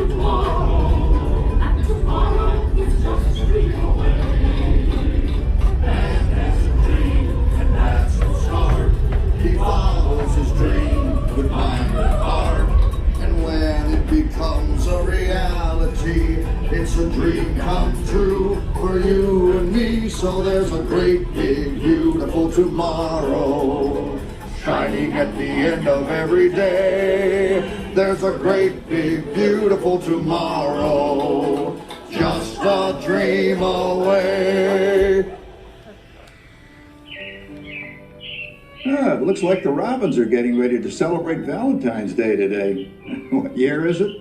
tomorrow, and tomorrow is just a dream away. And that's a dream, and that's the start. He follows his dream with mind and heart. And when it becomes a reality, it's a dream come true for you and me. So there's a great, big, beautiful tomorrow shining at the end of every day. There's a great, big, beautiful tomorrow, just a dream away. It looks like the Robins are getting ready to celebrate Valentine's Day today. What year is it?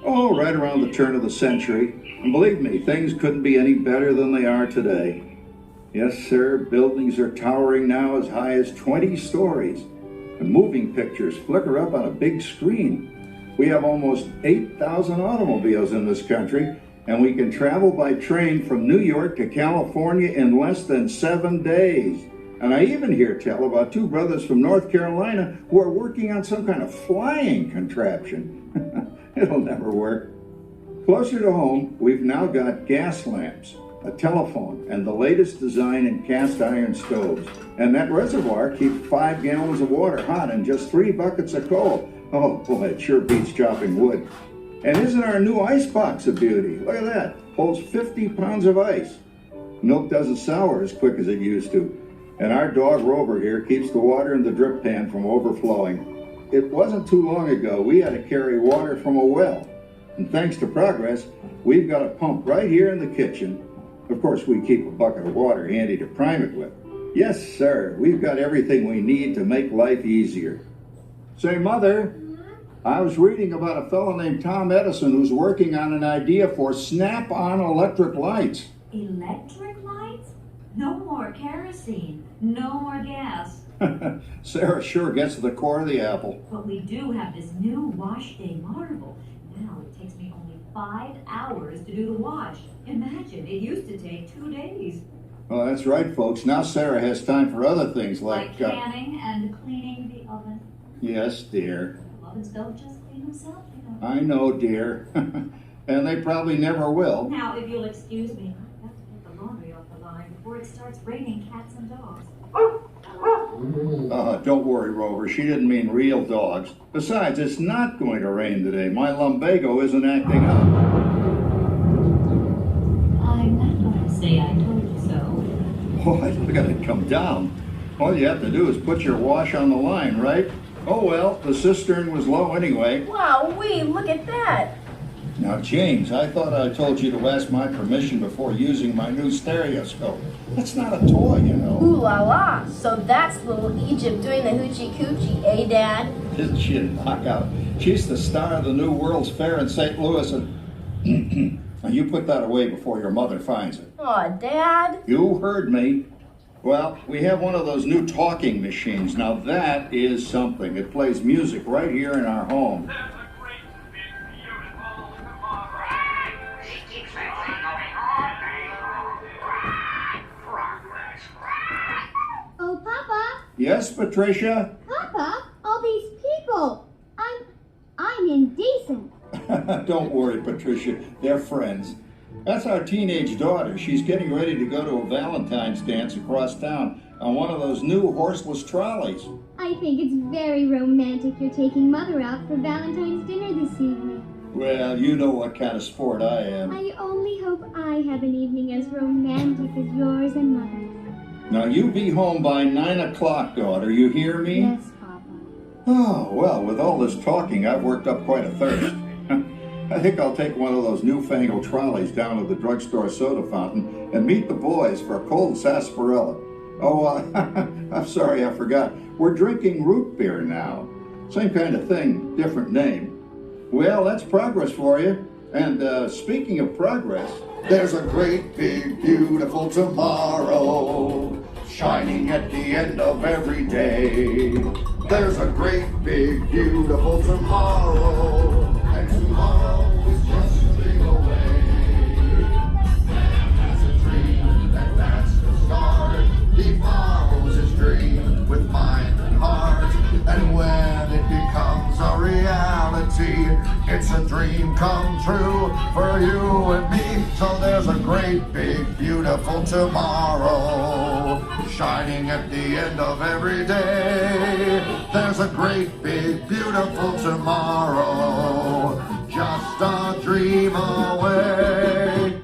Oh, right around the turn of the century. And believe me, things couldn't be any better than they are today. Yes, sir, buildings are towering now as high as 20 stories. And moving pictures flicker up on a big screen. We have almost 8,000 automobiles in this country, and we can travel by train from New York to California in less than 7 days. And I even hear tell about 2 brothers from North Carolina who are working on some kind of flying contraption. It'll never work. Closer to home, we've now got gas lamps, a telephone, and the latest design in cast iron stoves. And that reservoir keeps 5 gallons of water hot and just 3 buckets of coal. Oh boy, it sure beats chopping wood. And isn't our new ice box a beauty? Look at that, holds 50 pounds of ice. Milk doesn't sour as quick as it used to. And our dog Rover here keeps the water in the drip pan from overflowing. It wasn't too long ago we had to carry water from a well. And thanks to Progress, we've got a pump right here in the kitchen. Of course, we keep a bucket of water handy to prime it with. Yes, sir, we've got everything we need to make life easier. Say, Mother, I was reading about a fellow named Tom Edison who's working on an idea for snap-on electric lights. Electric lights? No more kerosene, no more gas. Sarah sure gets to the core of the apple. But we do have this new wash day marvel. Now it takes me only 5 hours to do the wash. Imagine, it used to take 2 days. Well, that's right, folks. Now Sarah has time for other things Like canning and cleaning the oven. Yes, dear. Ovens don't just clean themselves, you know. I know, dear. And they probably never will. Now, if you'll excuse me, I've got to get the laundry off the line before it starts raining cats and dogs. Don't worry, Rover. She didn't mean real dogs. Besides, it's not going to rain today. My lumbago isn't acting up. I'm not going to say I told you so. Boy, look at it come down. All you have to do is put your wash on the line, right? Oh well, the cistern was low anyway. Wowee, look at that. Now, James, I thought I told you to ask my permission before using my new stereoscope. That's not a toy, you know. Ooh la la. So that's little Egypt doing the hoochie coochie, eh, Dad? Isn't she a knockout? She's the star of the new World's Fair in St. Louis, and now you put that away before your mother finds it. Aw, Dad. You heard me. Well, we have one of those new talking machines. Now that is something. It plays music right here in our home. Oh, Papa. Yes, Patricia? Papa, all these people. I'm indecent. Don't worry, Patricia. They're friends. That's our teenage daughter. She's getting ready to go to a Valentine's dance across town on one of those new horseless trolleys. I think it's very romantic you're taking Mother out for Valentine's dinner this evening. Well, you know what kind of sport I am. I only hope I have an evening as romantic as yours and Mother's. Now, you be home by 9 o'clock, daughter. You hear me? Yes, Papa. Oh, well, with all this talking, I've worked up quite a thirst. I think I'll take one of those newfangled trolleys down to the drugstore soda fountain and meet the boys for a cold sarsaparilla. Oh, I'm sorry, I forgot. We're drinking root beer now. Same kind of thing, different name. Well, that's Progress for you. And speaking of progress, There's a great, big, beautiful tomorrow shining at the end of every day. There's a great, big, beautiful tomorrow, and tomorrow is just a dream away. And that's a dream, and that's the start. He follows his dream with mind and heart, and when it becomes a reality, it's It's a dream come true for you and me. So there's a great, big, beautiful tomorrow shining at the end of every day. There's a great, big, beautiful tomorrow, just a dream away.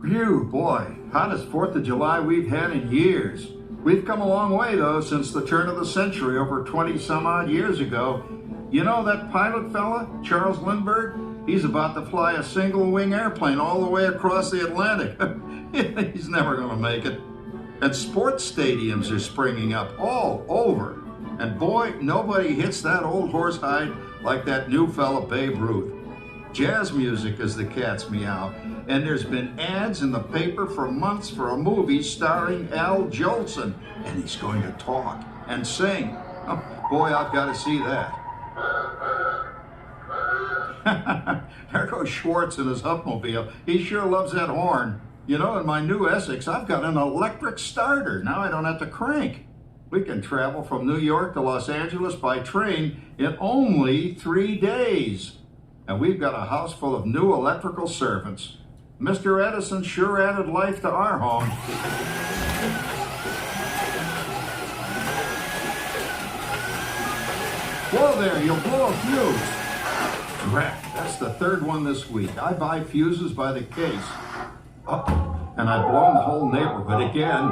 Phew, boy, hottest 4th of July we've had in years. We've come a long way, though, since the turn of the century, over 20 some odd years ago. You know that pilot fella, Charles Lindbergh? He's about to fly a single-wing airplane all the way across the Atlantic. He's never going to make it. And sports stadiums are springing up all over. And boy, nobody hits that old horsehide like that new fella Babe Ruth. Jazz music is the cat's meow. And there's been ads in the paper for months for a movie starring Al Jolson. And he's going to talk and sing. Oh, boy, I've got to see that. There goes Schwartz in his Hupmobile. He sure loves that horn. You know, in my new Essex, I've got an electric starter. Now I don't have to crank. We can travel from New York to Los Angeles by train in only 3 days. And we've got a house full of new electrical servants. Mr. Edison sure added life to our home. Whoa there, you'll blow a fuse. Drat, that's the 3rd one this week. I buy fuses by the case. Oh, and I've blown the whole neighborhood again.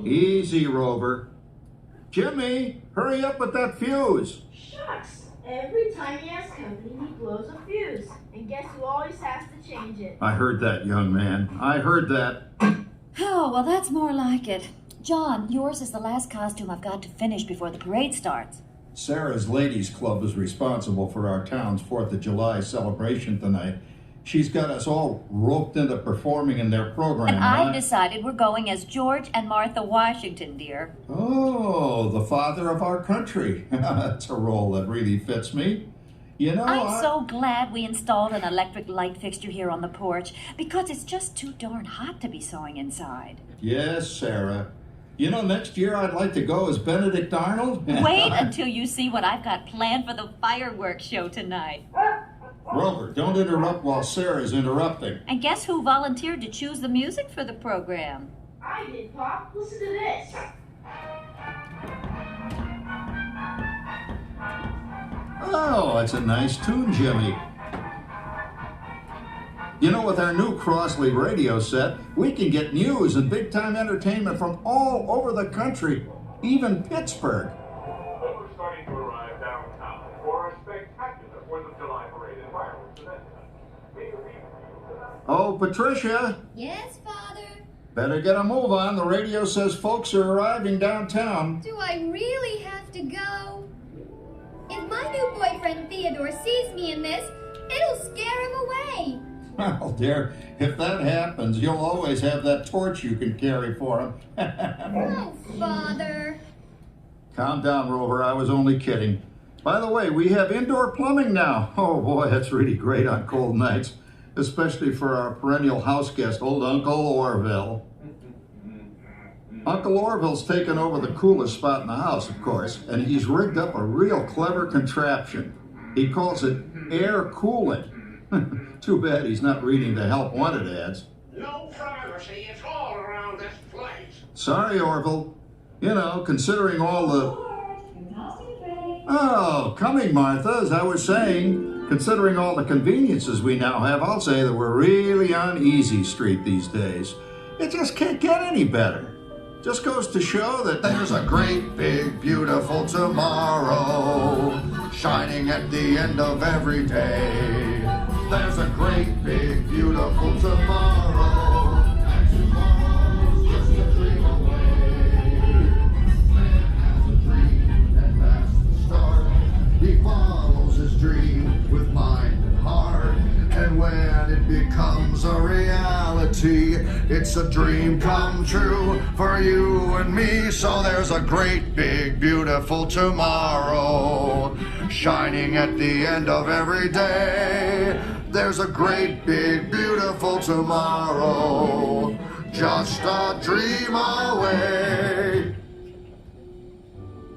Easy, Rover. Jimmy, hurry up with that fuse. Shucks. Every time he has company, he blows a fuse. And guess who always has to change it? I heard that, young man. I heard that. Oh, well, that's more like it. John, yours is the last costume I've got to finish before the parade starts. Sarah's Ladies Club is responsible for our town's 4th of July celebration tonight. She's got us all roped into performing in their program. And I've decided we're going as George and Martha Washington, dear. Oh, the father of our country. That's a role that really fits me. You know, I'm so glad we installed an electric light fixture here on the porch, because it's just too darn hot to be sewing inside. Yes, Sarah. You know, next year I'd like to go as Benedict Arnold. Wait until you see what I've got planned for the fireworks show tonight. Rover, don't interrupt while Sarah's interrupting. And guess who volunteered to choose the music for the program? I did, Pop. Listen to this. Oh, that's a nice tune, Jimmy. You know, with our new Crossley radio set, we can get news and big-time entertainment from all over the country, even Pittsburgh. We're starting to arrive downtown for a spectacular 4th of July parade and fireworks event. Oh, Patricia, Yes, Father? better get a move on. The radio says folks are arriving downtown. Do I really have to go? If my new boyfriend Theodore sees me in this, it'll scare him away. Well, dear, if that happens, you'll always have that torch you can carry for him. Oh, Father. Calm down, Rover. I was only kidding. By the way, we have indoor plumbing now. Oh, boy, that's really great on cold nights, especially for our perennial house guest, old Uncle Orville. Uncle Orville's taken over the coolest spot in the house, of course, and he's rigged up a real clever contraption. He calls it air cooling. Too bad he's not reading the Help Wanted ads. No privacy at all around this place. Sorry, Orville. You know, considering all the... Oh, coming, Martha, as I was saying, considering all the conveniences we now have, I'll say that we're really on easy street these days. It just can't get any better. Just goes to show that There's a great, big, beautiful tomorrow shining at the end of every day. There's a great, big, beautiful tomorrow, and tomorrow's just a dream away. Man has a dream, and that's the start. He follows his dream with mind and heart, and when it becomes a reality, it's a dream come true for you and me. So there's a great, big, beautiful tomorrow shining at the end of every day. There's a great, big, beautiful tomorrow, just a dream away.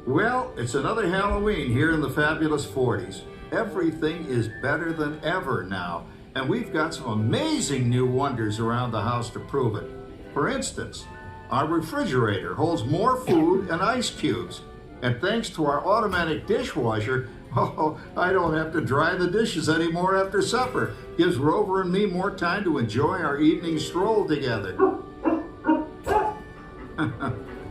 Well, it's another Halloween here in the fabulous 40s. Everything is better than ever now, and we've got some amazing new wonders around the house to prove it. For instance, our refrigerator holds more food and ice cubes, and thanks to our automatic dishwasher, I don't have to dry the dishes anymore after supper. Gives Rover and me more time to enjoy our evening stroll together.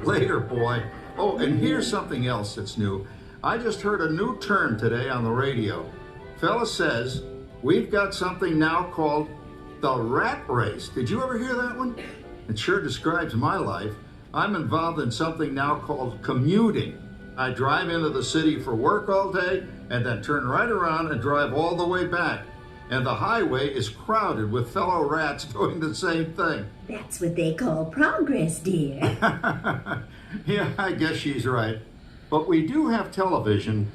Later, boy. Oh, and here's something else that's new. I just heard a new term today on the radio. Fella says, we've got something now called the rat race. Did you ever hear that one? It sure describes my life. I'm involved in something now called commuting. I drive into the city for work all day and then turn right around and drive all the way back. And the highway is crowded with fellow rats doing the same thing. That's what they call progress, dear. Yeah, I guess she's right. But we do have television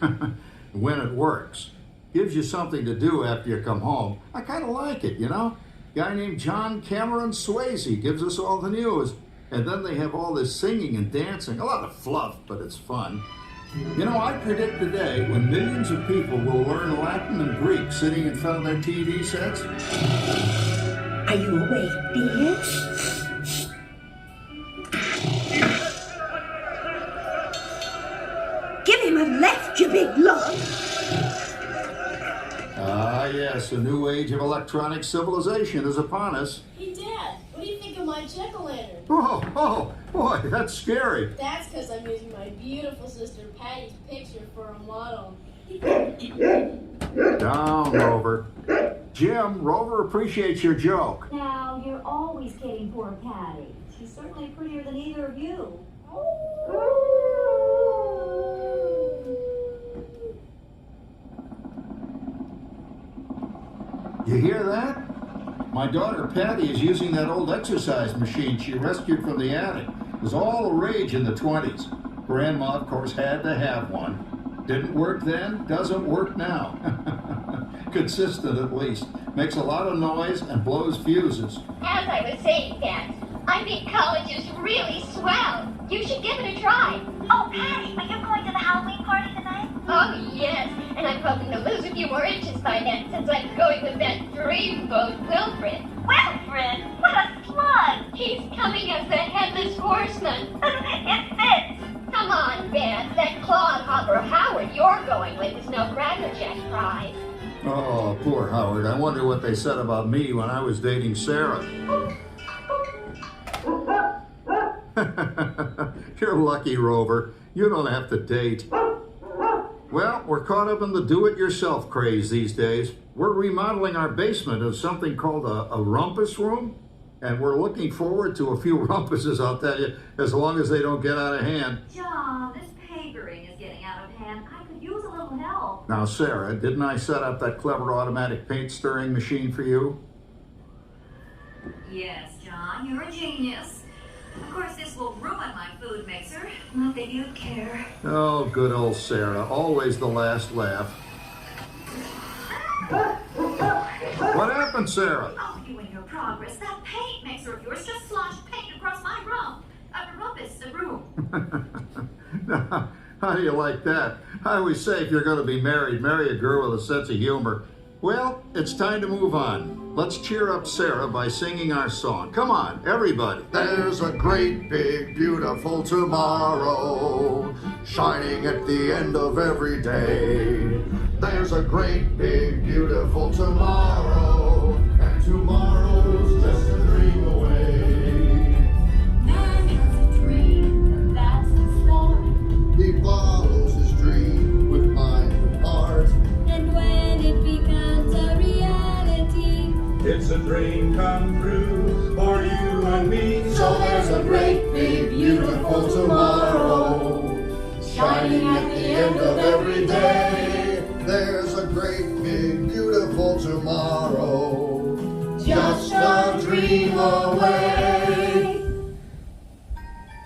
when it works. Gives you something to do after you come home. I kind of like it, you know? Guy named John Cameron Swayze gives us all the news. And then they have all this singing and dancing. A lot of fluff, but it's fun. You know, I predict the day when millions of people will learn Latin and Greek sitting in front of their TV sets. Are you awake, dear? Give him a left, you big lug. Ah, yes, a new age of electronic civilization is upon us. Hey, Dad, what do you think of my jack-o'-lantern? Oh, boy, that's scary. That's because I'm using my beautiful sister Patty's picture for a model. Down, Rover. Jim, Rover appreciates your joke. Now, you're always kidding poor Patty. She's certainly prettier than either of you. You hear that? My daughter Patty is using that old exercise machine she rescued from the attic. It was all the rage in the 20s. Grandma, of course, had to have one. Didn't work then, doesn't work now. Consistent at least. Makes a lot of noise and blows fuses. As I was saying, Dad, I think college is really swell. You should give it a try. Oh, Patty, are you going to the Halloween party tonight? Oh, yes, and I'm hoping to lose a few more inches by then since I'm going with that dreamboat Wilfred. Wilfred, what a slug! He's coming as the headless horseman. It fits. Come on, Dad, that clodhopper Howard you're going with is no Cracker Jack prize. Oh, poor Howard. I wonder what they said about me when I was dating Sarah. You're lucky, Rover. You don't have to date. Well, we're caught up in the do-it-yourself craze these days. We're remodeling our basement as something called a rumpus room, and we're looking forward to a few rumpuses, I'll tell you, as long as they don't get out of hand. John, this papering is getting out of hand. I could use a little help. Now, Sarah, didn't I set up that clever automatic paint stirring machine for you? Yes, John, you're a genius. Of course, this will ruin my food mixer. Not that you'd care. Oh, good old Sarah. Always the last laugh. What happened, Sarah? Oh, you and your progress. That paint mixer of yours just sloshed paint across my room. The room. Now, how do you like that? I always say if you're going to be married, marry a girl with a sense of humor. Well, it's time to move on. Let's cheer up Sarah by singing our song. Come on, everybody. There's a great big beautiful tomorrow shining at the end of every day. There's a great big beautiful tomorrow, and tomorrow's just a dream away. Man has a dream, and that's the start. He follows his dream with mind and heart. And when it becomes a reality, It's a dream come true for you and me. So there's a great big beautiful tomorrow shining at the end of every day. There's a great big beautiful tomorrow just a dream away.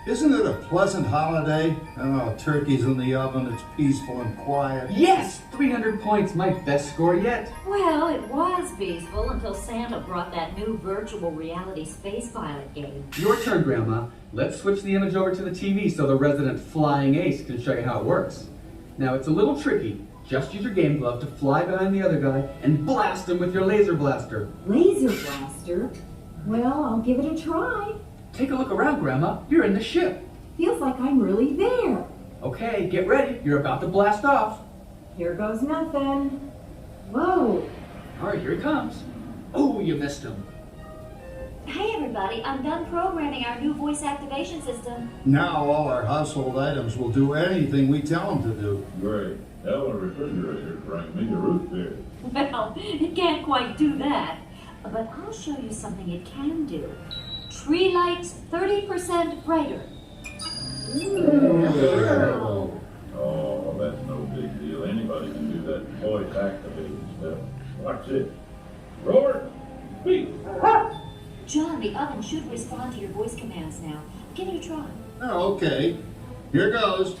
Isn't it a pleasant holiday? Oh, turkey's in the oven, it's peaceful and quiet. Yes! 300 points, my best score yet. Well, it was peaceful until Santa brought that new virtual reality space pilot game. Your turn, Grandma. Let's switch the image over to the TV so the resident flying ace can show you how it works. Now, it's a little tricky. Just use your game glove to fly behind the other guy and blast him with your laser blaster. Laser blaster? Well, I'll give it a try. Take a look around, Grandma. You're in the ship. Feels like I'm really there. Okay, get ready. You're about to blast off. Here goes nothing. Whoa. All right, here he comes. Oh, you missed him. Hey everybody, I'm done programming our new voice activation system. Now all our household items will do anything we tell them to do. Great. Hell, a refrigerator bring me a root beer. Well, it can't quite do that. But I'll show you something it can do. Tree lights 30% brighter. Oh, that's no big deal. Anybody can do that voice activated stuff. Watch it. Robert, speak. John, the oven should respond to your voice commands now. Give it a try. Oh, okay. Here goes.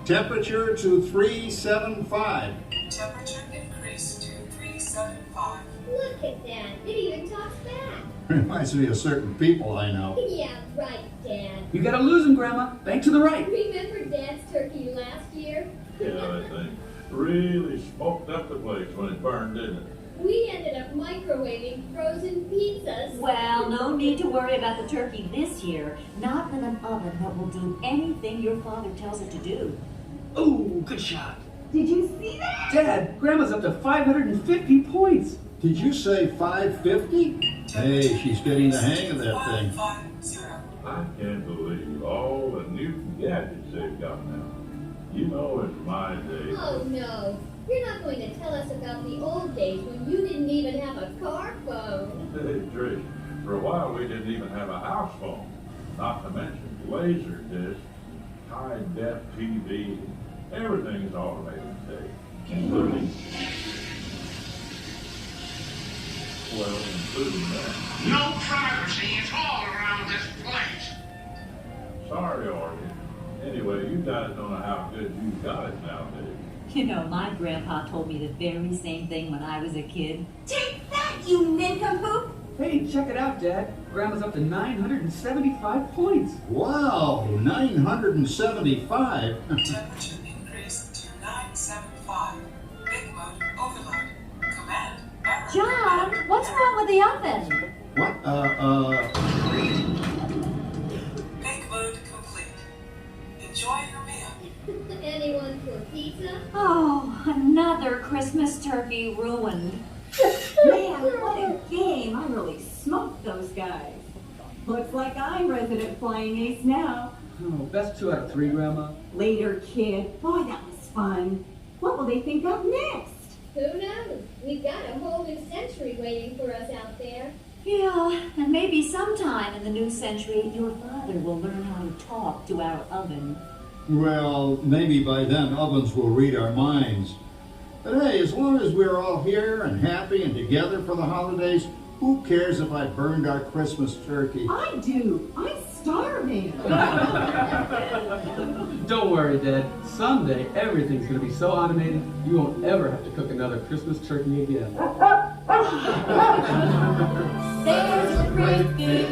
Temperature to 375. Temperature increase to 375. Look at that. It even talks back. Reminds me of certain people I know. Yeah, right, Dad. You gotta lose him, Grandma. Bank to the right. Remember Dad's turkey last year? Yeah, that thing really smoked up the place when it burned, didn't it? We ended up microwaving frozen pizzas. Well, no need to worry about the turkey this year. Not with an oven that will do anything your father tells it to do. Oh, good shot. Did you see that? Dad, Grandma's up to 550 points. Did you say 550? Hey, she's getting the hang of that thing. 550. I can't believe all the new gadgets they've got now. You know, it's my day. Oh, no. You're not going to tell us about the old days when you didn't even have a car phone. Hey, Trish, for a while we didn't even have a house phone. Not to mention laser disc, high-def TV. Everything is automated today, including, well, including that. No privacy at all around this place. Sorry, Oregon. Anyway, you guys don't know how good you got it nowadays. You know, my grandpa told me the very same thing when I was a kid. Take that, you nincompoop! Hey, check it out, Dad. Grandma's up to 975 points. Wow, 975. Temperature increase to 975. Big mode overload. Command error. John, what's wrong with the oven? What? Big mode complete. Enjoy your meal. Anyone for pizza? Oh, another Christmas turkey ruined. Man, what a game. I really smoked those guys. Looks like I'm resident flying ace now. Oh, best 2 out of 3, Grandma. Later, kid. Boy, that was fun. What will they think of next? Who knows? We've got a whole new century waiting for us out there. Yeah, and maybe sometime in the new century, your father will learn how to talk to our oven. Well, maybe by then ovens will read our minds. But hey, as long as we're all here and happy and together for the holidays, who cares if I burned our Christmas turkey? I do. I'm starving. Don't worry, Dad. Someday, everything's going to be so automated, you won't ever have to cook another Christmas turkey again. There's a great big